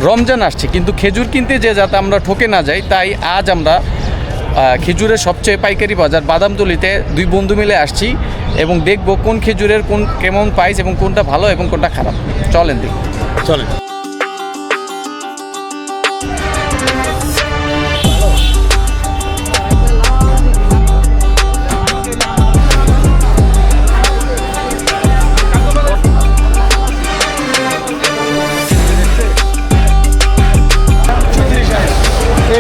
রমজান আসছে, কিন্তু খেজুর কিনতে যে যাতে আমরা ঠকে না যাই, তাই আজ আমরা খেজুরের সবচেয়ে পাইকারি বাজার বাদামতলিতে দুই বন্ধু মিলে আসছি এবং দেখব কোন খেজুরের কেমন প্রাইস এবং কোনটা ভালো এবং কোনটা খারাপ। চলেন দেখি। চলেন।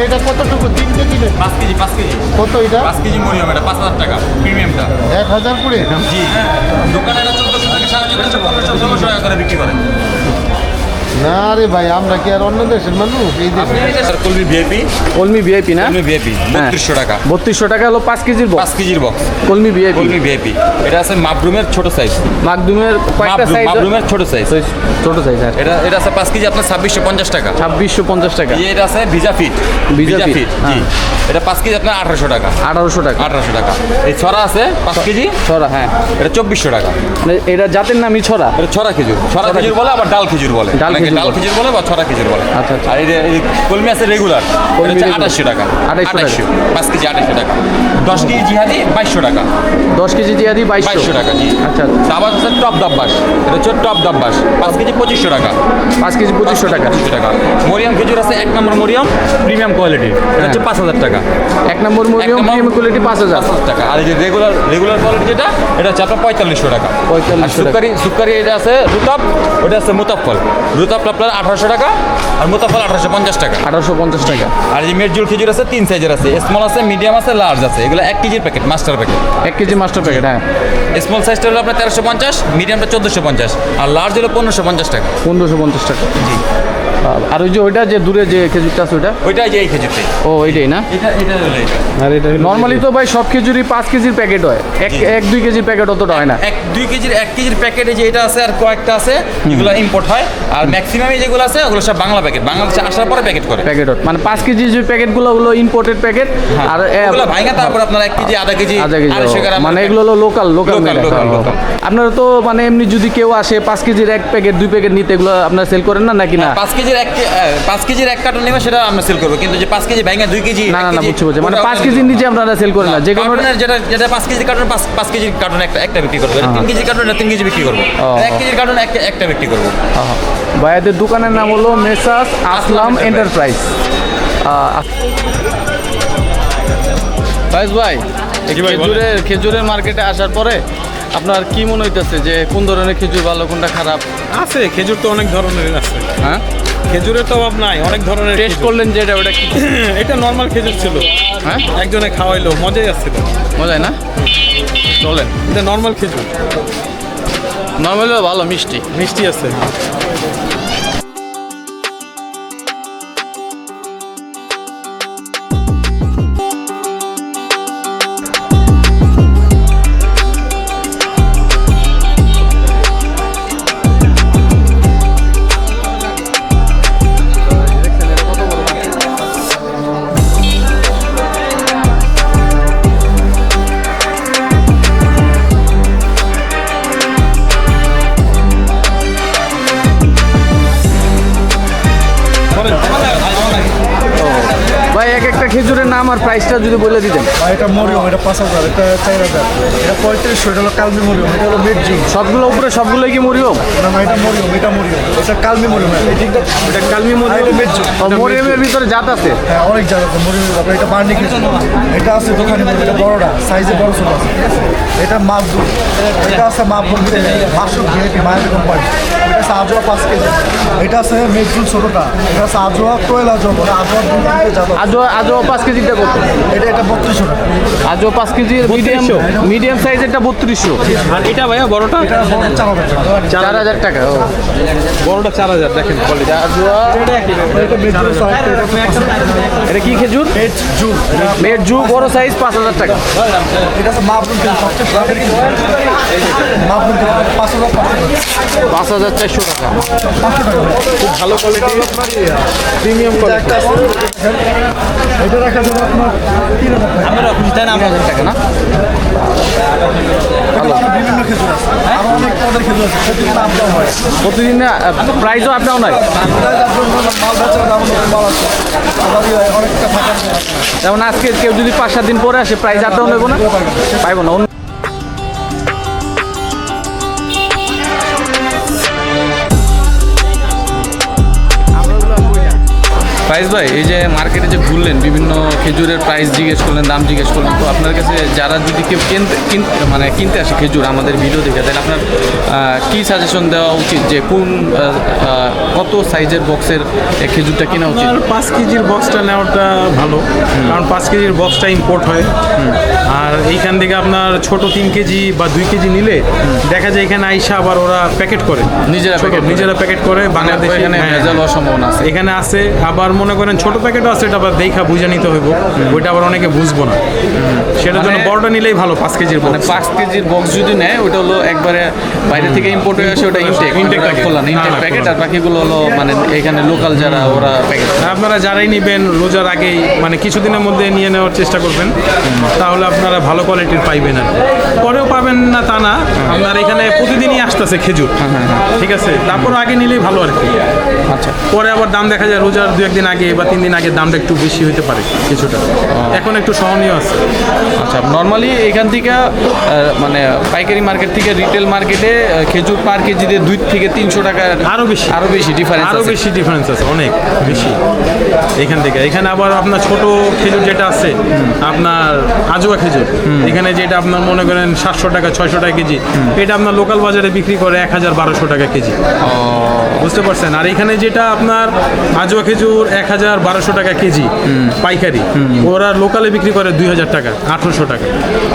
এটা কতটুকু? 3 কেজি? 5 কেজি 5 কেজি কত এটা? 5 কেজি মরিয়ম, এটা 5000 টাকা প্রিমিয়ামটা। 1000 করে? জি, দোকানে এটা 1400 থেকে 1450 টাকা করে বিক্রি করেন। না রে ভাই, আমরা কি আর অন্য দেশের মানুষ? এই দেশে কলমি ভিআইপি। কলমি ভিআইপি না? কলমি ভিআইপি 3200 টাকা। 3200 টাকা হলো 5 কেজির বক্স। 5 কেজির বক্স কলমি ভিআইপি। কলমি ভিআইপি। এটা আছে মাবরুমের ছোট সাইজ। মাকদুমের কয়টা সাইজ? মাবরুমের ছোট সাইজ। ছোট সাইজ। আর এটা আছে 5 কেজি আপনার 2650 টাকা। 2650 টাকা। এটা আছে ভিজা ফিট। ভিজা ফিট, জি। হ্যাঁ। এটা 5 কেজি আপনার 1800 টাকা। 1800 টাকা। 1800 টাকা। এই ছড়া আছে 5 কেজি। ছড়া, হ্যাঁ। এটা 2400 টাকা। মানে এটা জাতের নামই ছড়া। এটা ছড়া খেজুর। ছড়া খেজুর বলে, আবার ডাল খেজুর বলে। ডাল অনেকে খেজুর ডাল বলে। খেজুর বলে বা ছড়া খেজুর বলে। আচ্ছা, আচ্ছা। আর এই কলমি আছে রেগুলার। কলমি এটা regular। 2800 টাকা। 2800 5 কেজি 2800 টাকা। 10 কেজি জিহাদি 2200 টাকা। 10 কেজি জিয়াদি 2200 টাকা, জি। আচ্ছা। আবার আছে টপ দাব্বাস। এটা হচ্ছে টপ দাব্বাস 5 কেজি 2500 টাকা। 5 কেজি 2500 টাকা। 2500 টাকা। মরিয়াম খেজুর আছে 1 নম্বর মরিয়াম প্রিমিয়াম কোয়ালিটি। এটা হচ্ছে 5000 টাকা। 1 নম্বর মরিয়ম প্রিমিয়াম কোয়ালিটি 5000 টাকা। আর এই যে রেগুলার কোয়ালিটি যেটা, এটা হচ্ছে আপনার 4500 টাকা। 4500 টাকা। সুকারি এটা আছে রুতাব, ওটা আছে মুতাফল। রুতাব আপনার 1800 টাকা আর মুতাফল 1850 টাকা। 1850 টাকা। আর এই মেরজুল খেজুর আছে 3 সাইজের আছে, স্মল আছে, মিডিয়াম আছে, লার্জ আছে। এগুলো 1 কেজির packet, master packet. 1 KG master packet, হ্যাঁ। স্মল সাইজটা হলো আপনার 1350, মিডিয়ামটা 1450 আর লার্জ হলো 1550 টাকা। 1550 টাকা। জি। আর ওই যে ওইটা যে দূরে যে খেজুরটা আছে ওইটা? ওইটাই যে এই খেজুরটাই। ও, এইটাই না? এটা হলো এটা। আর এটা নরমালি তো ভাই সব খেজুরই 5 কেজির প্যাকেট হয়। 1-2 কেজির প্যাকেট অতটা হয় না। 1 কেজির প্যাকেটে যে এটা আছে আর কয়েকটা আছে, এগুলো ইম্পোর্ট হয়। আর ম্যাক্সিমামই যেগুলো আছে ওগুলো সব বাংলা প্যাকেট, বাংলাদেশে আসার পরে প্যাকেট করে। প্যাকেট মানে 5 কেজি যে প্যাকেটগুলো ওগুলো ইম্পোর্টেড প্যাকেট। আর এগুলো ভাঙা তারপর আপনার 1 কেজি, আধা কেজি, 250 গ্রাম, মানে এগুলো হলো লোকাল। আপনারা তো মানে এমনি যদি কেউ আসে 5 কেজির 1 প্যাকেট 2 প্যাকেট নিতে, এগুলো আপনারা সেল করেন না নাকি? না, 5 কেজির 1 কার্টন নেবে সেটা আমরা সেল করবো, কিন্তু যে 5 কেজি ভাঙা 2 কেজি, না, বুঝছি। মানে 5 কেজির নিচে আপনারা সেল করেন না? যে কোনো যেটা 5 কেজি কার্টন 5 কেজির কার্টন একটা বিক্রি করবো। 3 কেজি কার্টন 3 কেজি বিক্রি করবো। 1 কেজির কার্টন একটা বিক্রি করবো। ভাইয়াদের দোকানের নাম হলো মেসাস আসলাম এন্টারপ্রাইজ। ভাই, খেজুরের মার্কেটে আসার পরে আপনার কি মনে হইতেছে যে কোন ধরনের খেজুর ভালো, কোনটা খারাপ? আছে খেজুর তো অনেক ধরনের আছে। হ্যাঁ, খেজুরের তো অভাব নাই, অনেক ধরনের। টেস্ট করলেন যে ওটা কি? এটা নর্মাল খেজুর ছিল। হ্যাঁ, একজনে খাওয়াইলো, মজাই আসছিল। মজাই না? চলেন। এটা নর্মাল খেজুর, নর্মালি ভালো, মিষ্টি মিষ্টি আছে। ভাই, একটা খেজুরের নাম আর প্রাইসটা যদি বলে দিতেন। এটা মরিয়ম, এটা 5000, এটা 4000, এটা 3500, এটা হলো কালমি মরিয়ম, এটা হলো মেডজি। সবগুলো উপরে সবগুলোই কি মরিয়ম? না, এটা মরিয়ম, এটা কালমি মরিয়ম। এটা কালমি মরিয়ম, এটা মেডজি। মরিয়মের ভিতরে জাত আছে? হ্যাঁ, অনেক জায়গা আছে মরিয়ম। এটা বার্নি খেজুর, এটা আছে দোকানে, এটা বড়টা সাইজে বড় ছোট আছে। এটা মাপদুর, এটা আছে মাপদুর মাসুর ভিআইপি মায়ের কোম্পানি। এটা আছে আজোয়া 5 কেজি। এটা আছে মেজুল ছোটটা, এটা আছে আজোয়া কোয়েল আজোয়া বলে। আজোয়া 2 কেজি জাত আছে। আজও 5 কেজিটা কত? এটা 3200 টাকা। আজও 5 কেজির মিডিয়াম সাইজেরটা 3200। আর এটা ভাইয়া বড়টা? এটা 4000 টাকা। 4000 টাকা। ও, বড়টা 4000। দেখেন কোয়ালিটি। এটা মেজুল সাইজ, এটা কি খেজুর? মেজুল। মেজু বড় সাইজ 5000 টাকা। এটা আছে মাপদুর খেজুর, সবচেয়ে ব্র্যান্ডের খেজুর। মাপদুর 5400 টাকা। 500 টাকা। খুব ভালো কোয়ালিটি, প্রিমিয়াম কোয়ালিটি। এটা রাখা যাবে আপনার 3000 টাকা। আমরা খুশি তাই না? 3000 টাকা না? ভালো, বিভিন্ন খেজুর আছে, আরো অনেক পদের খেজুর আছে, প্রতিদিন আপ ডাউন হয়। প্রতিদিন প্রাইসও আপ ডাউন হয়। মাল অনেকটা ফাঁকা যেমন আজকে কেউ যদি 5-7 দিন পরে আসে প্রাইস আর ডাউন হইব না, পাইবো না। প্রাইস ভাই, এই যে মার্কেটে যে ঘুরলেন, বিভিন্ন খেজুরের প্রাইস জিজ্ঞেস করলেন, দাম জিজ্ঞেস করলেন, তো আপনার কাছে যারা যদি কেউ কিনতে আসে খেজুর আমাদের ভিডিও দেখে, তাহলে আপনার কি সাজেশন দেওয়া উচিত যে কোন কত সাইজের বক্সের খেজুরটা কেনা উচিত? আপনার 5 কেজির বক্সটা নেওয়াটা ভালো, কারণ 5 কেজির বক্সটা ইম্পোর্ট হয়। আর এইখান থেকে আপনার ছোট 3 কেজি বা 2 কেজি নিলে দেখা যায় এখানে আইসা আবার ওরা প্যাকেট করে, নিজেরা প্যাকেট করে বাংলাদেশে। এখানে ভেজাল হওয়ার সম্ভাবনা আছে। এখানে আছে, আবার মনে করেন ছোট প্যাকেটও আছে, এটা আবার দেখা বুঝে নিতে হইব, ওইটা আবার অনেকে বুঝবো না, সেটার জন্য বড়টা নিলেই ভালো। 5 কেজির মানে 5 কেজির বক্স যদি নেয়, ওটা হলো একবারে বাইরে থেকে ইম্পোর্ট হয়ে আসে, ওটা ইনটেক খোলা ইনটেক প্যাকেট, আর বাকিগুলো হলো মানে এখানে লোকাল যারা ওরা প্যাকেট। আপনারা যারাই নেবেন রোজার আগেই মানে কিছুদিনের মধ্যে নিয়ে নেওয়ার চেষ্টা করবেন, তাহলে আপনারা ভালো কোয়ালিটির পাইবেন। আর পরেও পাবেন না তা না, আপনার এখানে প্রতিদিনই আসতেছে খেজুর, ঠিক আছে, তারপর আগে নিলেই ভালো আর কি। আচ্ছা, পরে আবার দাম দেখা যায় রোজার 2-1 দিন আগে বা 3 দিন আগে দামটা একটু বেশি হতে পারে কিছুটা, এখন একটু সহনীয় আছে। আচ্ছা, নর্মালি এখান থেকে মানে পাইকারি মার্কেট থেকে রিটেল মার্কেটে খেজুর পার কেজিতে 2 থেকে 300 টাকা আরও বেশি ডিফারেন্স, আরও বেশি ডিফারেন্স আছে, অনেক বেশি এখান থেকে। এখানে আবার আপনার ছোট খেজুর যেটা আছে, আপনার আজোয়া খেজুর, এখানে যেটা আপনার মনে করেন 700 টাকা 600 টাকা কেজি, এটা আপনার লোকাল বাজারে বিক্রি করে 1000-1200 টাকা কেজি, বুঝতে পারছেন। আর এখানে যেটা আপনার আজোয়া খেজুর 1000-1200 টাকা কেজি পাইকারি, ওরা লোকালে বিক্রি করে 2000 টাকা 800 টাকা,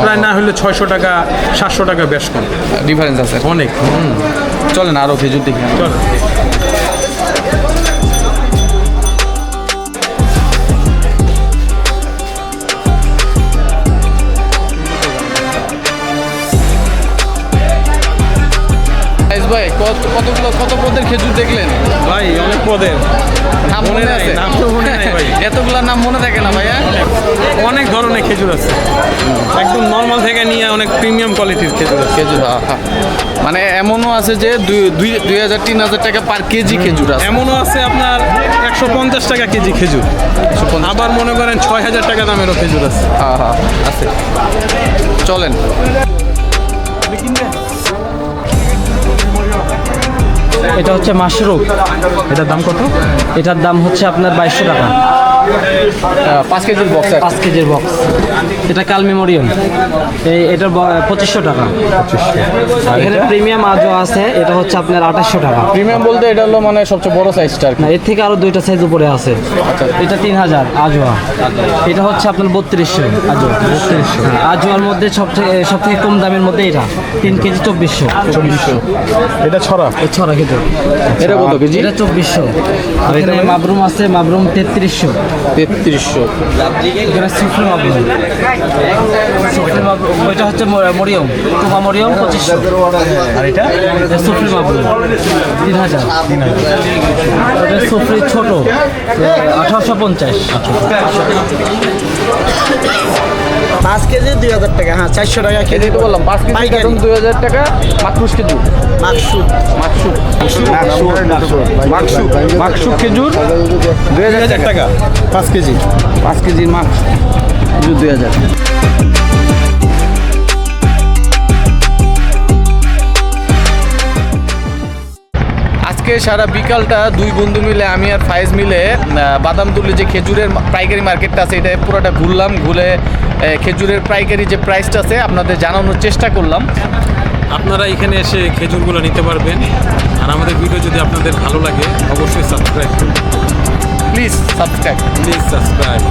প্রায় না হলে 600 টাকা 700 টাকা, বেশ কম ডিফারেন্স আছে অনেক। চলেন আরও খেজুর দেখি। চল ভাই, কত পদের খেজুর দেখলেন ভাই, অনেক পদের নাম মনে আছে? নাম তো মনে নাই ভাই। এতগুলা নাম মনে থাকে না ভাইয়া? অনেক ধরনের খেজুর আছে, একদম নর্মাল থেকে নিয়ে অনেক প্রিমিয়াম কোয়ালিটির খেজুর আছে। খেজুর, মানে এমনও আছে যে 2000-3000 টাকা পার কেজি খেজুর আছে। এমনও আছে আপনার 150 টাকা কেজি খেজুর, আবার মনে করেন 6000 টাকা দামেরও খেজুর আছে। আছে, চলেন। এটা হচ্ছে মাশরুম, এটার দাম কত? এটার দাম হচ্ছে আপনার 2200 টাকা 5 কেজির বক্স। 5 কেজির বক্স। এটা কাল মেমোরিয়াম, এটার 2500 টাকা। এখানে প্রিমিয়াম আজও আছে, এটা হচ্ছে আপনার 2800 টাকা। প্রিমিয়াম বলতে এটা হলো মানে সবচেয়ে বড় সাইজটা আর কি। না, এর থেকে আরো 2টা সাইজ উপরে আছে। এটা 3000 আজোয়া, এটা হচ্ছে আপনার 3200 আজোয়া। 3200 আজোয়ার মধ্যে সবথেকে কম দামের মধ্যে এটা 3 কেজি 2400। এটা ছড়া ছড়া খেতে এটা কত কেজি? এটা 2400। আর এখানে মাবরুম আছে, মাবরুম 3300। 3300। এখানে সুফি মাবরুম, ওইটা হচ্ছে মরিয়ম, টুপা মরিয়ম 2500। আর এটা সুফি মাবরুম 3000। ওটা সুফি ছোট 1850। 5 কেজি 2000 টাকা, হ্যাঁ 400 টাকা কেজি। তো বললাম 5 কেজি পাইকারি। 2000 টাকা মাকরুশ খেজুর। মাকসুদ মাকসুদ খেজুর 2000 টাকা 5 কেজি। 5 কেজির খেজুর 2000। আজকে সারা বিকালটা দুই বন্ধু মিলে, আমি আর ফায়েজ মিলে বাদামতুলি যে খেজুরের পাইকারি মার্কেটটা আছে, এটা পুরোটা ঘুরলাম। ঘুরে খেজুরের পাইকারি যে প্রাইসটা আছে আপনাদের জানানোর চেষ্টা করলাম। আপনারা এখানে এসে খেজুরগুলো নিতে পারবেন। আর আমাদের ভিডিও যদি আপনাদের ভালো লাগে অবশ্যই সাবস্ক্রাইব করুন। Please subscribe. Please subscribe.